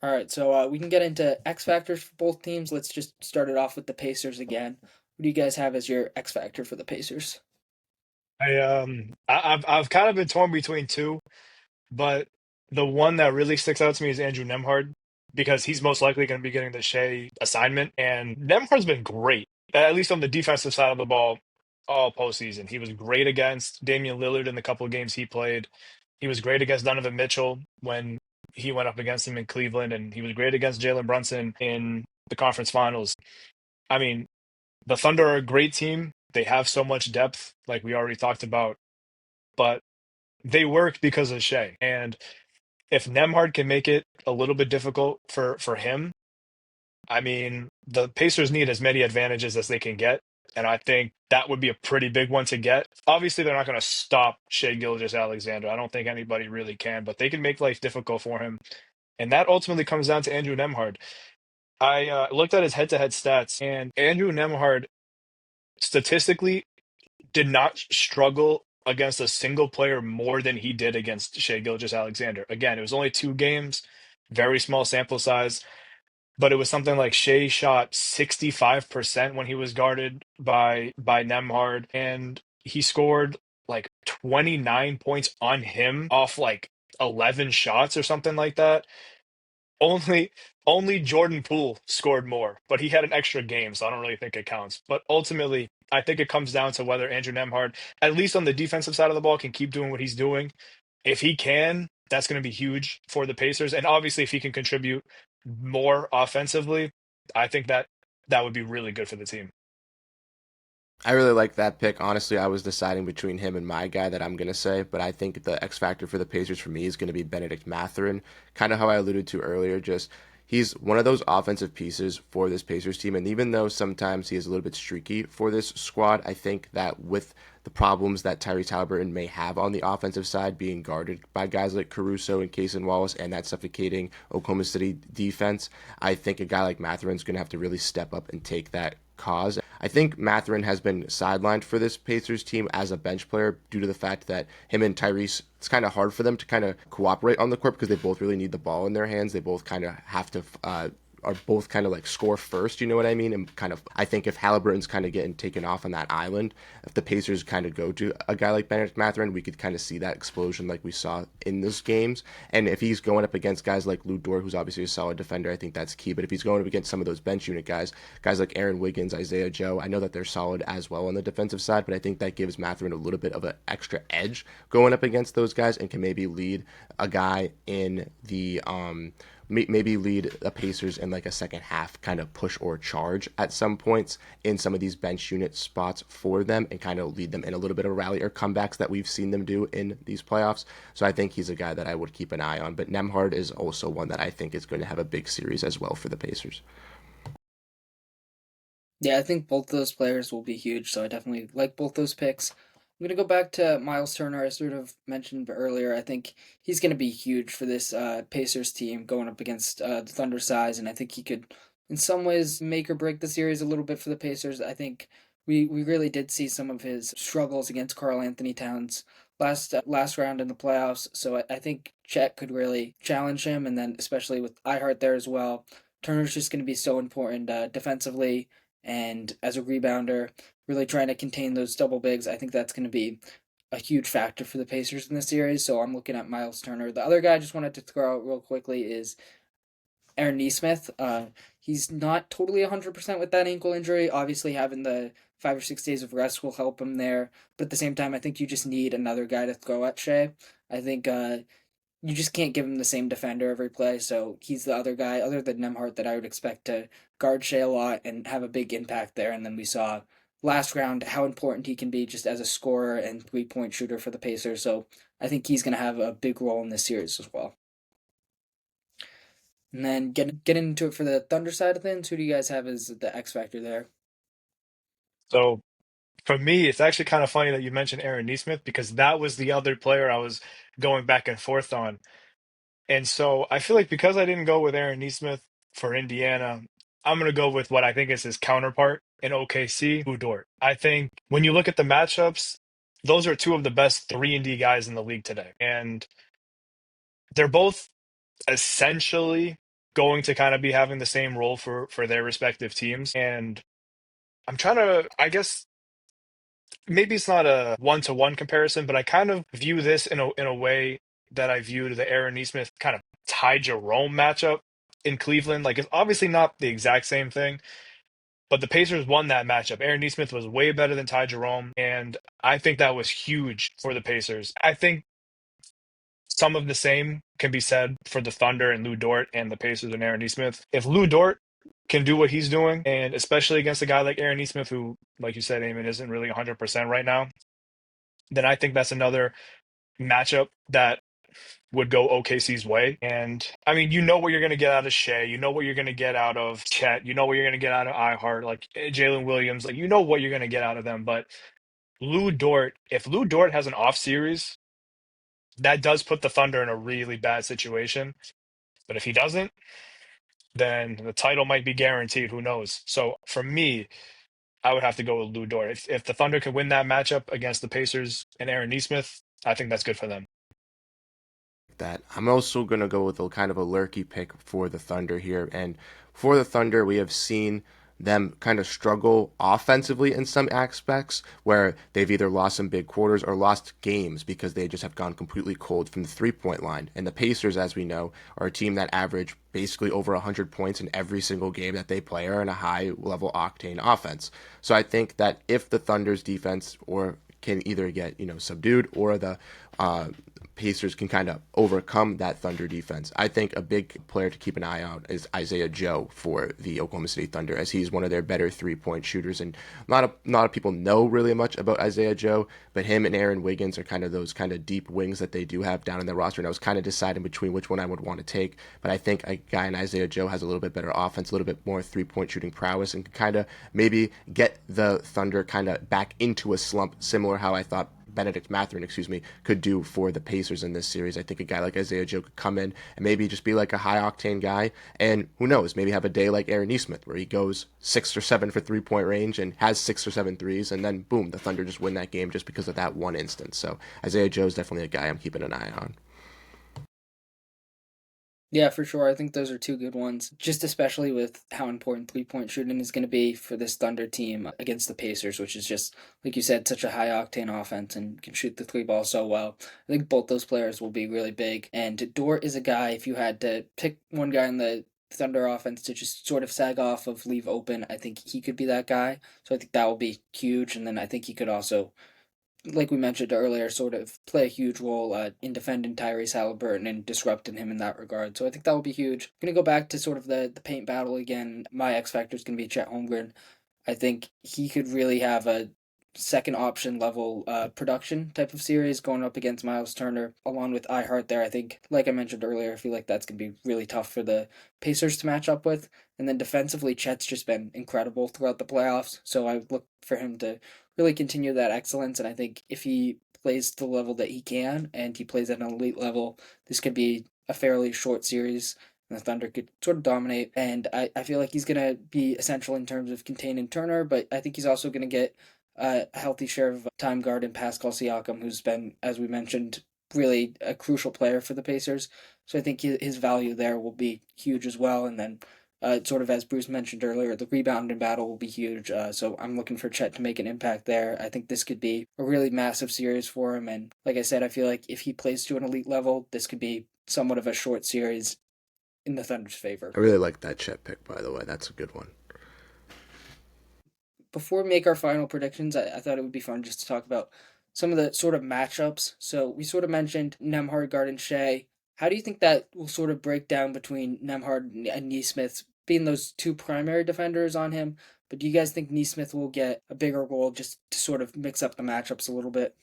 All right, so we can get into X factors for both teams. Let's just start it off with the Pacers again. What do you guys have as your X factor for the Pacers? I've kind of been torn between two, but the one that really sticks out to me is Andrew Nemhard because he's most likely going to be getting the Shea assignment, and Nemhard's been great, at least on the defensive side of the ball, all postseason. He was great against Damian Lillard in the couple of games he played. He was great against Donovan Mitchell when he went up against him in Cleveland, and he was great against Jalen Brunson in the conference finals. I mean, the Thunder are a great team. They have so much depth, like we already talked about, but they work because of Shea. And if Nemhard can make it a little bit difficult for him, I mean, the Pacers need as many advantages as they can get. And I think that would be a pretty big one to get. Obviously, they're not going to stop Shea Gilgeous-Alexander. I don't think anybody really can, but they can make life difficult for him. And that ultimately comes down to Andrew Nemhard. I looked at his head-to-head stats, and Andrew Nemhard statistically did not struggle against a single player more than he did against Shea Gilgeous-Alexander. Again, it was only 2 games, very small sample size, but it was something like Shea shot 65% when he was guarded by Nemhard, and he scored like 29 points on him off like 11 shots or something like that. Only only Jordan Poole scored more, but he had an extra game, so I don't really think it counts. But ultimately, I think it comes down to whether Andrew Nemhard, at least on the defensive side of the ball, can keep doing what he's doing. If he can, that's going to be huge for the Pacers. And obviously, if he can contribute more offensively, I think that would be really good for the team. I really like that pick. Honestly, I was deciding between him and my guy that I'm going to say, but I think the X factor for the Pacers for me is going to be Benedict Mathurin. Kind of how I alluded to earlier, just he's one of those offensive pieces for this Pacers team. And even though sometimes he is a little bit streaky for this squad, I think that with the problems that Tyrese Halliburton may have on the offensive side, being guarded by guys like Caruso and Cason Wallace and that suffocating Oklahoma City defense, I think a guy like Mathurin's going to have to really step up and take that cause. I think Mathurin has been sidelined for this Pacers team as a bench player due to the fact that him and Tyrese, it's kind of hard for them to kind of cooperate on the court because they both really need the ball in their hands. They both kind of have to are both kind of like score first, you know what I mean? And kind of, I think if Halliburton's kind of getting taken off on that island, if the Pacers kind of go to a guy like Benedict Mathurin, we could kind of see that explosion like we saw in those games. And if he's going up against guys like Lou Dort, who's obviously a solid defender, I think that's key. But if he's going up against some of those bench unit guys, guys like Aaron Wiggins, Isaiah Joe, I know that they're solid as well on the defensive side, but I think that gives Mathurin a little bit of an extra edge going up against those guys and can maybe lead a guy in the maybe lead the Pacers in like a second half kind of push or charge at some points in some of these bench unit spots for them and kind of lead them in a little bit of rally or comebacks that we've seen them do in these playoffs. So I think he's a guy that I would keep an eye on. But Nemhard is also one that I think is going to have a big series as well for the Pacers. Yeah, I think both those players will be huge, so I definitely like both those picks. I'm going to go back to Miles Turner. I sort of mentioned earlier. I think he's going to be huge for this Pacers team going up against the Thunder size, and I think he could, in some ways, make or break the series a little bit for the Pacers. I think we really did see some of his struggles against Karl Anthony Towns last round in the playoffs, so I think Chet could really challenge him, and then especially with iHeart there as well. Turner's just going to be so important defensively and as a rebounder, really trying to contain those double bigs. I think that's going to be a huge factor for the Pacers in this series. So I'm looking at Miles Turner. The other guy I just wanted to throw out real quickly is Aaron Nesmith. He's not totally 100% with that ankle injury. Obviously, having the 5 or 6 days of rest will help him there. But at the same time, I think you just need another guy to throw at Shea. I think you just can't give him the same defender every play. So he's the other guy, other than Nemhart, that I would expect to guard Shea a lot and have a big impact there. And then we saw last round how important he can be just as a scorer and 3-point shooter for the Pacers. So I think he's going to have a big role in this series as well. And then getting into it for the Thunder side of things, who do you guys have as the X factor there? So for me, it's actually kind of funny that you mentioned Aaron Nesmith because that was the other player I was going back and forth on. And so I feel like because I didn't go with Aaron Nesmith for Indiana, I'm going to go with what I think is his counterpart in OKC, Lou Dort. I think when you look at the matchups, those are two of the best 3-and-D guys in the league today. And they're both essentially going to kind of be having the same role for their respective teams. And I'm trying to, I guess, maybe it's not a one-to-one comparison, but I kind of view this in a way that I viewed the Aaron Nesmith kind of Ty Jerome matchup in Cleveland. Like it's obviously not the exact same thing, but the Pacers won that matchup. Aaron Nesmith was way better than Ty Jerome, and I think that was huge for the Pacers. I think some of the same can be said for the Thunder and Lou Dort and the Pacers and Aaron Nesmith. If Lou Dort can do what he's doing, and especially against a guy like Aaron Nesmith, who, like you said, Eamon, isn't really 100% right now, then I think that's another matchup that would go OKC's way. And I mean, you know what you're going to get out of Shea. You know what you're going to get out of Chet. You know what you're going to get out of iHeart, like Jalen Williams. Like, you know what you're going to get out of them. But Lou Dort, if Lou Dort has an off series, that does put the Thunder in a really bad situation. But if he doesn't, then the title might be guaranteed. Who knows? So for me, I would have to go with Lou Dort. If the Thunder could win that matchup against the Pacers and Aaron Nesmith, I think that's good for them. That I'm also going to go with a kind of a lurky pick for the Thunder here. And for the Thunder, we have seen them kind of struggle offensively in some aspects where they've either lost some big quarters or lost games because they just have gone completely cold from the 3-point line. And the Pacers, as we know, are a team that average basically over 100 points in every single game that they play are in a high level octane offense. So I think that if the Thunder's defense or can either get subdued or the Pacers can kind of overcome that Thunder defense. I think a big player to keep an eye on is Isaiah Joe for the Oklahoma City Thunder, as he's one of their better 3-point shooters. And not a lot of people know really much about Isaiah Joe, but him and Aaron Wiggins are kind of those kind of deep wings that they do have down in their roster. And I was kind of deciding between which one I would want to take. But I think a guy in Isaiah Joe has a little bit better offense, a little bit more 3-point shooting prowess, and can kind of maybe get the Thunder kind of back into a slump, similar how I thought Benedict Mathurin, could do for the Pacers in this series. I think a guy like Isaiah Joe could come in and maybe just be like a high octane guy, and who knows, maybe have a day like Aaron Nesmith where he goes 6 or 7 for 3-point range and has 6 or 7 threes, and then boom, the Thunder just win that game just because of that one instance. So Isaiah Joe is definitely a guy I'm keeping an eye on. Yeah, for sure. I think those are two good ones, just especially with how important 3-point shooting is going to be for this Thunder team against the Pacers, which is just, like you said, such a high octane offense and can shoot the three ball so well. I think both those players will be really big. And Dort is a guy, if you had to pick one guy in the Thunder offense to just sort of sag off of, leave open, I think he could be that guy. So I think that will be huge. And then I think he could also like we mentioned earlier, sort of play a huge role in defending Tyrese Halliburton and disrupting him in that regard. So I think that will be huge. I'm going to go back to sort of the paint battle again. My X factor is going to be Chet Holmgren. I think he could really have a second option level production type of series going up against Miles Turner along with iHeart there. I think, like I mentioned earlier, I feel like that's going to be really tough for the Pacers to match up with. And then defensively, Chet's just been incredible throughout the playoffs. So I look for him to really continue that excellence. And I think if he plays to the level that he can and he plays at an elite level, this could be a fairly short series and the Thunder could sort of dominate. And I feel like he's going to be essential in terms of containing Turner, but I think he's also going to get a healthy share of time guard in Pascal Siakam, who's been, as we mentioned, really a crucial player for the Pacers. So I think his value there will be huge as well. And then, sort of as Bruce mentioned earlier, the rebounding battle will be huge. So I'm looking for Chet to make an impact there. I think this could be a really massive series for him. And like I said, I feel like if he plays to an elite level, this could be somewhat of a short series in the Thunder's favor. I really like that Chet pick, by the way. That's a good one. Before we make our final predictions, I thought it would be fun just to talk about some of the sort of matchups. So we sort of mentioned Nemhard, Garden, Shea. How do you think that will sort of break down between Nemhard and Neesmith being those two primary defenders on him? But do you guys think Neesmith will get a bigger role just to sort of mix up the matchups a little bit?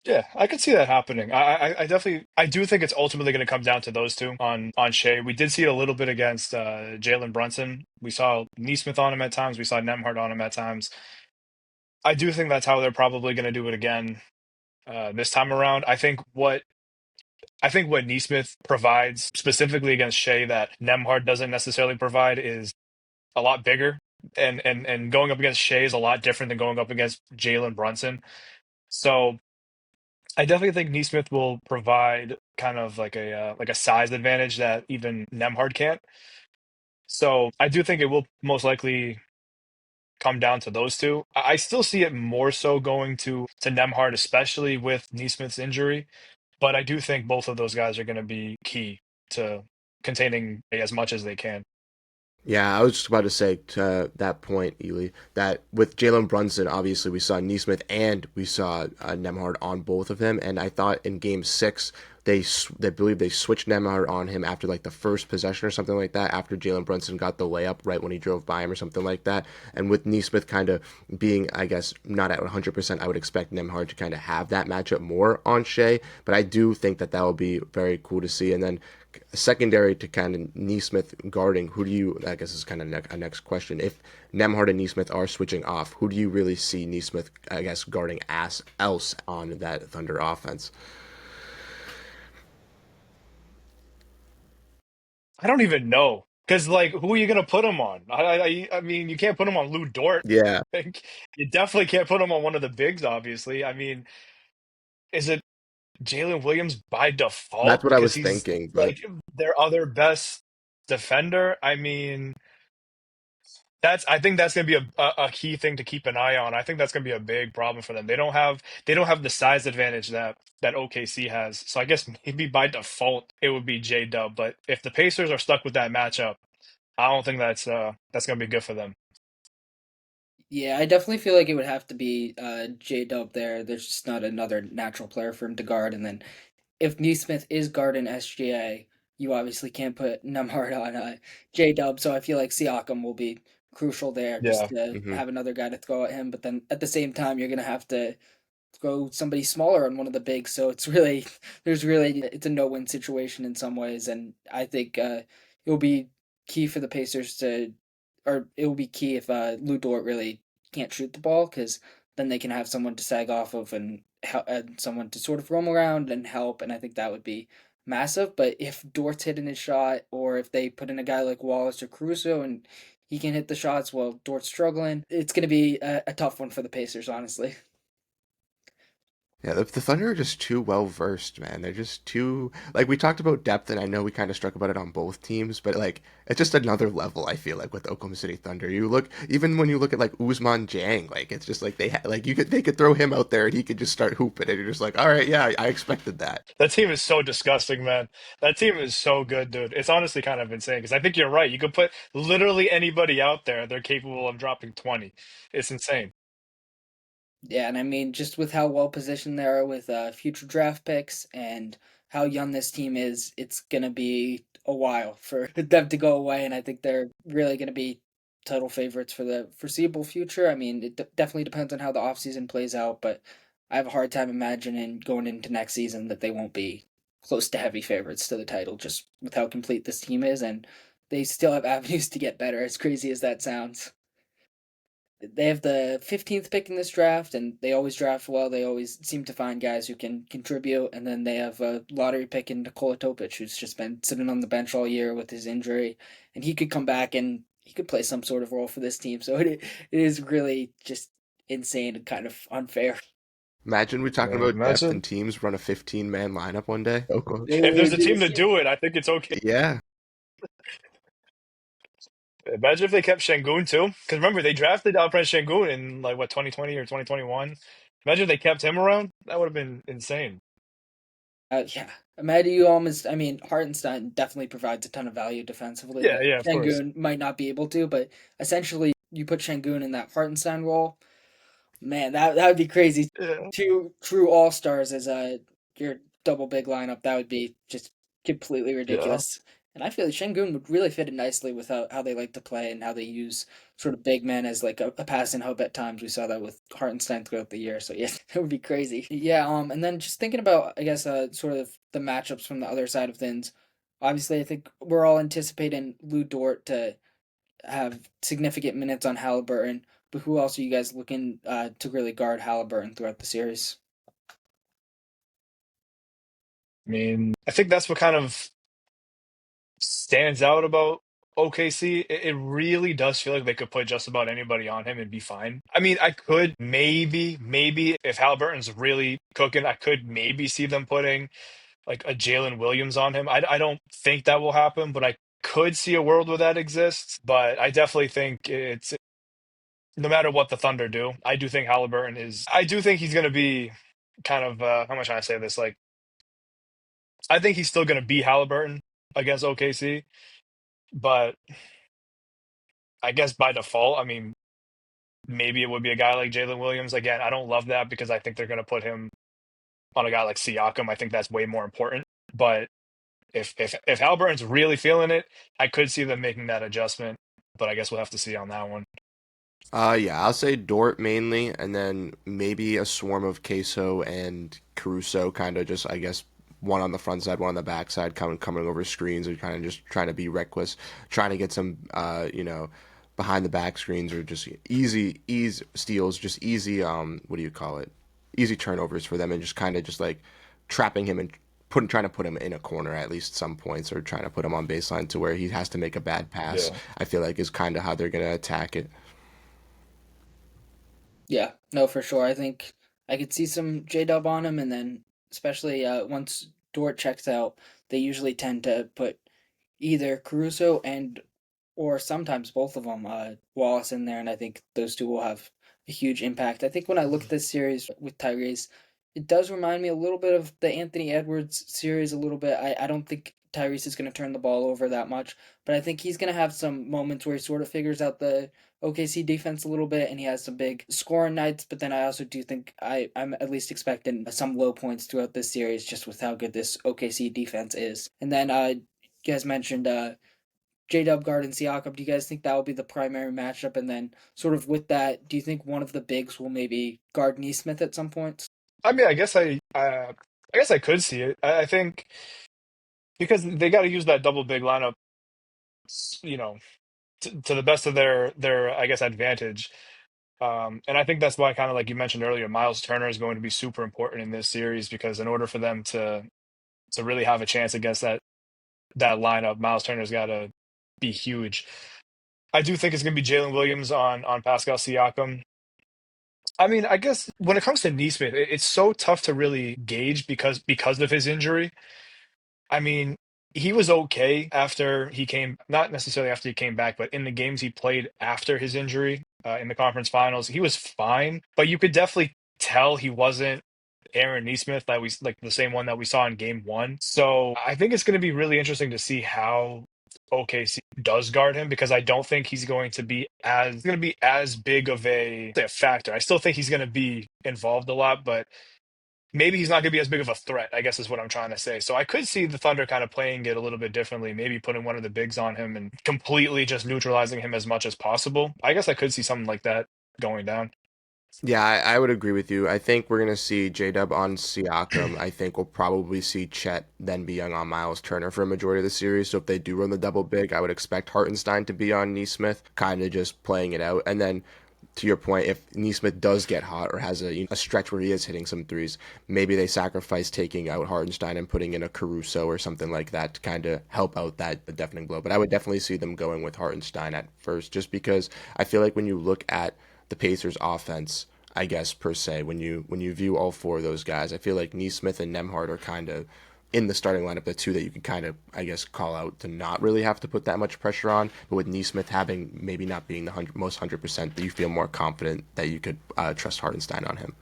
Yeah, I could see that happening. I definitely, I do think it's ultimately going to come down to those two on Shea. We did see it a little bit against Jalen Brunson. We saw Neesmith on him at times. We saw Nemhard on him at times. I do think that's how they're probably going to do it again this time around. I think what Neesmith provides specifically against Shea that Nemhard doesn't necessarily provide is a lot bigger. And going up against Shea is a lot different than going up against Jalen Brunson. So I definitely think Neesmith will provide kind of like a size advantage that even Nemhard can't. So I do think it will most likely come down to those two. I still see it more so going to Nemhard, especially with Neesmith's injury. But I do think both of those guys are going to be key to containing as much as they can. Yeah, I was just about to say to that point, Ely, that with Jalen Brunson, obviously we saw Neesmith and we saw Nemhard on both of them, and I thought in Game 6 they believe they switched Nemhard on him after like the first possession or something like that, after Jalen Brunson got the layup right when he drove by him or something like that, and with Neesmith kind of being, I guess, not at 100%, I would expect Nemhard to kind of have that matchup more on Shea, but I do think that that will be very cool to see, and then secondary to kind of Neesmith guarding, who do you, I guess is kind of a next question. If Nemhard and Neesmith are switching off, who do you really see Neesmith, I guess, guarding ass else on that Thunder offense? I don't even know because like who are you going to put him on? I mean you can't put him on Lou Dort. Yeah, Like, you definitely can't put him on one of the bigs. Obviously, I mean, is it Jalen Williams by that's default what I because was he's thinking, but like their other best defender? I mean, I think that's going to be a key thing to keep an eye on. I think that's going to be a big problem for them. They don't have the size advantage that OKC has. So I guess maybe by default it would be J Dub. But if the Pacers are stuck with that matchup, I don't think that's going to be good for them. Yeah, I definitely feel like it would have to be J Dub there. There's just not another natural player for him to guard. And then if Neesmith is guarding SGA, you obviously can't put Nemhard on J Dub. So I feel like Siakam will be crucial there just Yeah. to mhm. have another guy to throw at him. But then at the same time, you're going to have to go somebody smaller on one of the bigs. So it's really it's a no win situation in some ways, and I think it'll be key for the Pacers to, or it will be key if Lou Dort really can't shoot the ball because then they can have someone to sag off of and someone to sort of roam around and help, and I think that would be massive. But if Dort's hitting his shot, or if they put in a guy like Wallace or Caruso and he can hit the shots while Dort's struggling, it's going to be a tough one for the Pacers, honestly. Yeah, the Thunder are just too well versed, man. They're just too like we talked about depth, and I know we kind of struck about it on both teams, but like it's just another level. I feel like with Oklahoma City Thunder, you look even when you look at like Usman Jang, like it's just like like they could throw him out there and he could just start hooping, and you're just like, all right, yeah, I expected that. That team is so disgusting, man. That team is so good, dude. It's honestly kind of insane because I think you're right. You could put literally anybody out there, they're capable of dropping 20. It's insane. Yeah, and I mean, just with how well positioned they are with future draft picks and how young this team is, it's gonna be a while for them to go away, and I think they're really gonna be total favorites for the foreseeable future. I mean, it definitely depends on how the offseason plays out, but I have a hard time imagining going into next season that they won't be close to heavy favorites to the title, just with how complete this team is, and they still have avenues to get better, as crazy as that sounds. They have the 15th pick in this draft, and they always draft well. They always seem to find guys who can contribute. And then they have a lottery pick in Nikola Topic, who's just been sitting on the bench all year with his injury, and he could come back and he could play some sort of role for this team. So it is really just insane and kind of unfair. Imagine we're talking Yeah, about depth imagine and teams run a 15-man lineup one day. Oklahoma. They if there's would a team to do it, I think it's okay. Yeah. Imagine if they kept Şengün too, because remember they drafted Alperen Şengün in like what 2020 or 2021. Imagine if they kept him around, that would have been insane. Yeah, Ahmadi almost. I mean, Hartenstein definitely provides a ton of value defensively Yeah, that yeah, of course. Şengün might not be able to. But essentially, you put Şengün in that Hartenstein role. Man, that would be crazy. Yeah, Two true all stars as your double big lineup. That would be just completely yeah. ridiculous. And I feel like Şengün would really fit in nicely with how they like to play and how they use sort of big men as like a passing hub at times. We saw that with Hartenstein throughout the year. So yeah, that would be crazy. Yeah. And then just thinking about I guess sort of the matchups from the other side of things. Obviously, I think we're all anticipating Lou Dort to have significant minutes on Halliburton. But who else are you guys looking to really guard Halliburton throughout the series? I mean, I think that's what kind of stands out about OKC. It really does feel like they could put just about anybody on him and be fine. I mean, I could maybe if Halliburton's really cooking, I could maybe see them putting like a Jalen Williams on him. I don't think that will happen, but I could see a world where that exists. But I definitely think it's no matter what the Thunder do, I do think Halliburton is. I do think he's going to be kind of. How much I say this? Like, I think he's still going to be Halliburton against OKC, but I guess by default, I mean, maybe it would be a guy like Jalen Williams. Again, I don't love that because I think they're going to put him on a guy like Siakam. I think that's way more important. But if Halliburton's really feeling it, I could see them making that adjustment. But I guess we'll have to see on that one. Yeah, I'll say Dort mainly, and then maybe a swarm of Queso and Caruso, kind of just, I guess, one on the front side, one on the back side, coming over screens, and kind of just trying to be reckless, trying to get some, behind the back screens, or just ease steals, just easy, what do you call it? Easy turnovers for them, and just kind of just like trapping him and trying to put him in a corner at least some points, or trying to put him on baseline to where he has to make a bad pass. Yeah. I feel like is kind of how they're gonna attack it. Yeah, no, for sure. I think I could see some J Dub on him, and then especially once Dort checks out, they usually tend to put either Caruso and or sometimes both of them, Wallace in there, and I think those two will have a huge impact. I think when I look at this series with Tyrese, it does remind me a little bit of the Anthony Edwards series a little bit. I don't think Tyrese is going to turn the ball over that much, but I think he's going to have some moments where he sort of figures out the OKC defense a little bit, and he has some big scoring nights. But then I also do think I'm at least expecting some low points throughout this series, just with how good this OKC defense is. And then you guys mentioned J Dub guard and Siakam. Do you guys think that will be the primary matchup? And then, sort of with that, do you think one of the bigs will maybe guard Neesmith at some point? I mean, I guess I could see it. I think because they got to use that double big lineup, you know, to the best of their I guess advantage. And I think that's why, kind of like you mentioned earlier, Miles Turner is going to be super important in this series because in order for them to really have a chance against that lineup, Miles Turner's got to be huge. I do think it's going to be Jalen Williams on Pascal Siakam. I mean, I guess when it comes to Neesmith, it's so tough to really gauge because of his injury. I mean, he was okay after he came, not necessarily after he came back, but in the games he played after his injury in the conference finals, he was fine. But you could definitely tell he wasn't Aaron Neesmith that we like the same one that we saw in game one. So I think it's going to be really interesting to see how OKC does guard him because I don't think he's going to be as big of a factor. I still think he's going to be involved a lot, but maybe he's not going to be as big of a threat, I guess is what I'm trying to say. So I could see the Thunder kind of playing it a little bit differently, maybe putting one of the bigs on him and completely just neutralizing him as much as possible. I guess I could see something like that going down. Yeah, I would agree with you. I think we're going to see J Dub on Siakam. I think we'll probably see Chet then be young on Miles Turner for a majority of the series. So if they do run the double big, I would expect Hartenstein to be on Neesmith, kind of just playing it out. And then to your point, if Neesmith does get hot or has a stretch where he is hitting some threes, maybe they sacrifice taking out Hartenstein and putting in a Caruso or something like that to kind of help out that deafening blow. But I would definitely see them going with Hartenstein at first, just because I feel like when you look at the Pacers' offense, I guess per se, when you view all four of those guys, I feel like Neesmith and Nemhard are kind of in the starting lineup, the two that you could kind of, I guess, call out to not really have to put that much pressure on. But with Neesmith having maybe not being the most 100%, that you feel more confident that you could trust Hardenstein on him.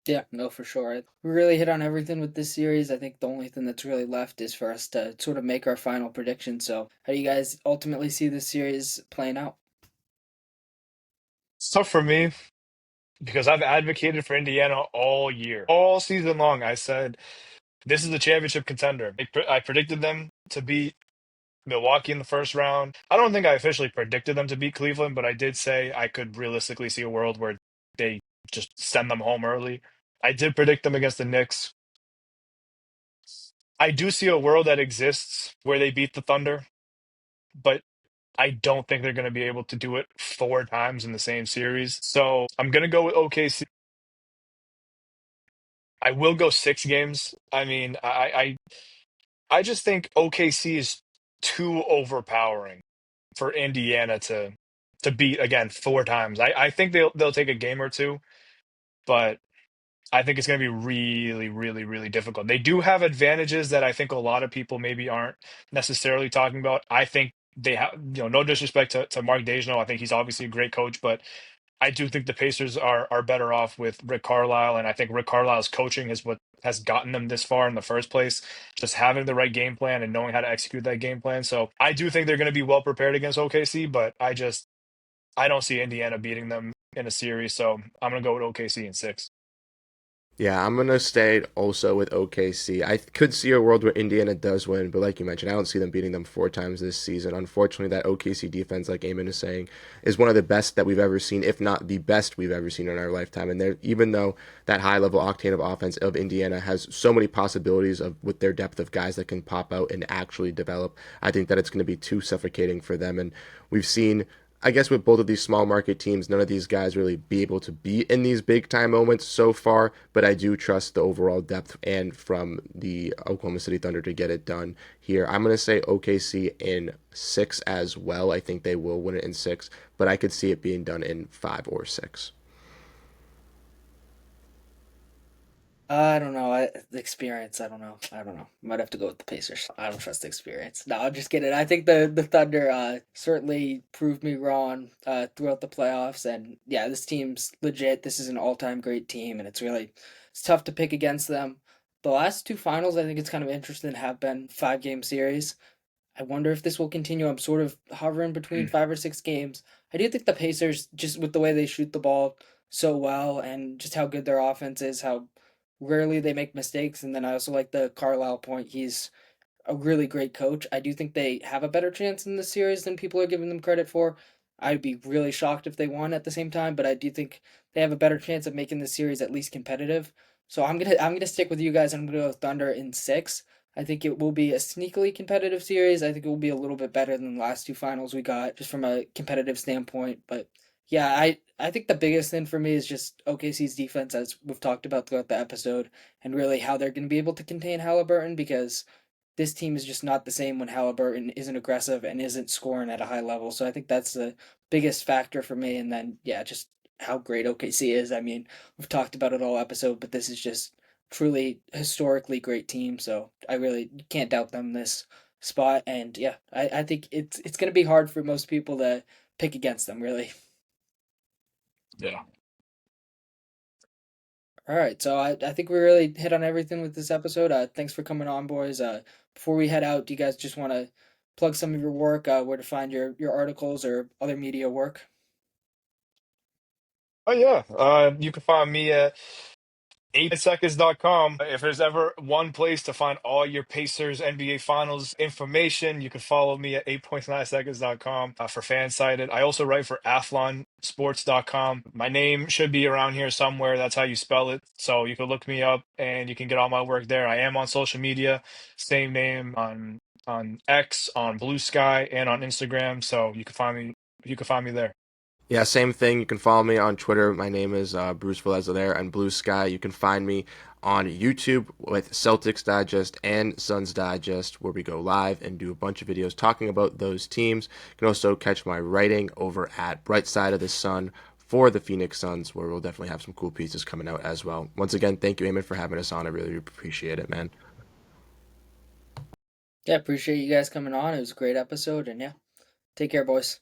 Yeah, no, for sure. We really hit on everything with this series. I think the only thing that's really left is for us to sort of make our final prediction. So, how do you guys ultimately see this series playing out? It's tough for me because I've advocated for Indiana all year, all season long. I said this is a championship contender. I predicted them to beat Milwaukee in the first round. I don't think I officially predicted them to beat Cleveland, but I did say I could realistically see a world where they just send them home early. I did predict them against the Knicks. I do see a world that exists where they beat the Thunder, but I don't think they're going to be able to do it four times in the same series. So I'm going to go with OKC. I will go 6 games. I mean, I just think OKC is too overpowering for Indiana to beat again four times. I think they'll take a game or two, but I think it's going to be really, really, really difficult. They do have advantages that I think a lot of people maybe aren't necessarily talking about. I think they have, no disrespect to Mark Daigneault. I think he's obviously a great coach, but I do think the Pacers are better off with Rick Carlisle, and I think Rick Carlisle's coaching is what has gotten them this far in the first place. Just having the right game plan and knowing how to execute that game plan. So I do think they're going to be well prepared against OKC, but I don't see Indiana beating them in a series. So I'm going to go with OKC in 6. Yeah, I'm gonna stay also with OKC. I could see a world where Indiana does win, but like you mentioned, I don't see them beating them four times this season. Unfortunately, that OKC defense, like Eamon is saying, is one of the best that we've ever seen, if not the best we've ever seen in our lifetime. And they're, even though that high level octane of offense of Indiana has so many possibilities of with their depth of guys that can pop out and actually develop, I think that it's going to be too suffocating for them. And we've seen, I guess, with both of these small market teams, none of these guys really be able to be in these big time moments so far. But I do trust the overall depth and from the Oklahoma City Thunder to get it done here. I'm going to say OKC in 6 as well. I think they will win it in 6, but I could see it being done in 5 or 6. I don't know. The experience. I don't know. I don't know. Might have to go with the Pacers. I don't trust the experience. No, I'm just kidding. I think the Thunder certainly proved me wrong throughout the playoffs, and yeah, this team's legit. This is an all-time great team, and it's tough to pick against them. The last two finals, I think it's kind of interesting, have been 5-game series. I wonder if this will continue. I'm sort of hovering between 5 or 6 games. I do think the Pacers, just with the way they shoot the ball so well and just how good their offense is, how rarely they make mistakes. And then I also like the Carlisle point. He's a really great coach. I do think they have a better chance in this series than people are giving them credit for. I'd be really shocked if they won at the same time, but I do think they have a better chance of making the series at least competitive. So I'm gonna stick with you guys. I'm gonna go Thunder in 6. I think it will be a sneakily competitive series. I think it will be a little bit better than the last two finals we got, just from a competitive standpoint. But yeah, I think the biggest thing for me is just OKC's defense, as we've talked about throughout the episode, and really how they're going to be able to contain Halliburton, because this team is just not the same when Halliburton isn't aggressive and isn't scoring at a high level. So I think that's the biggest factor for me. And then, yeah, just how great OKC is. I mean, we've talked about it all episode, but this is just truly historically great team. So I really can't doubt them this spot. And yeah, I think it's going to be hard for most people to pick against them, really. Yeah. All right, so I think we really hit on everything with this episode. Thanks for coming on, boys. Before we head out, do you guys just want to plug some of your work, where to find your articles or other media work? Oh yeah, you can find me at 8seconds.com. If there's ever one place to find all your Pacers NBA Finals information, you can follow me at 8.9seconds.com for FanSided. I also write for athlonsports.com. My name should be around here somewhere. That's how you spell it. So you can look me up and you can get all my work there. I am on social media, same name on X, on Blue Sky, and on Instagram. So you can find me there. Yeah, same thing. You can follow me on Twitter. My name is Bruce Velez there, and Blue Sky. You can find me on YouTube with Celtics Digest and Suns Digest, where we go live and do a bunch of videos talking about those teams. You can also catch my writing over at Bright Side of the Sun for the Phoenix Suns, where we'll definitely have some cool pieces coming out as well. Once again, thank you, Eamon, for having us on. I really appreciate it, man. Yeah, appreciate you guys coming on. It was a great episode, and yeah, take care, boys.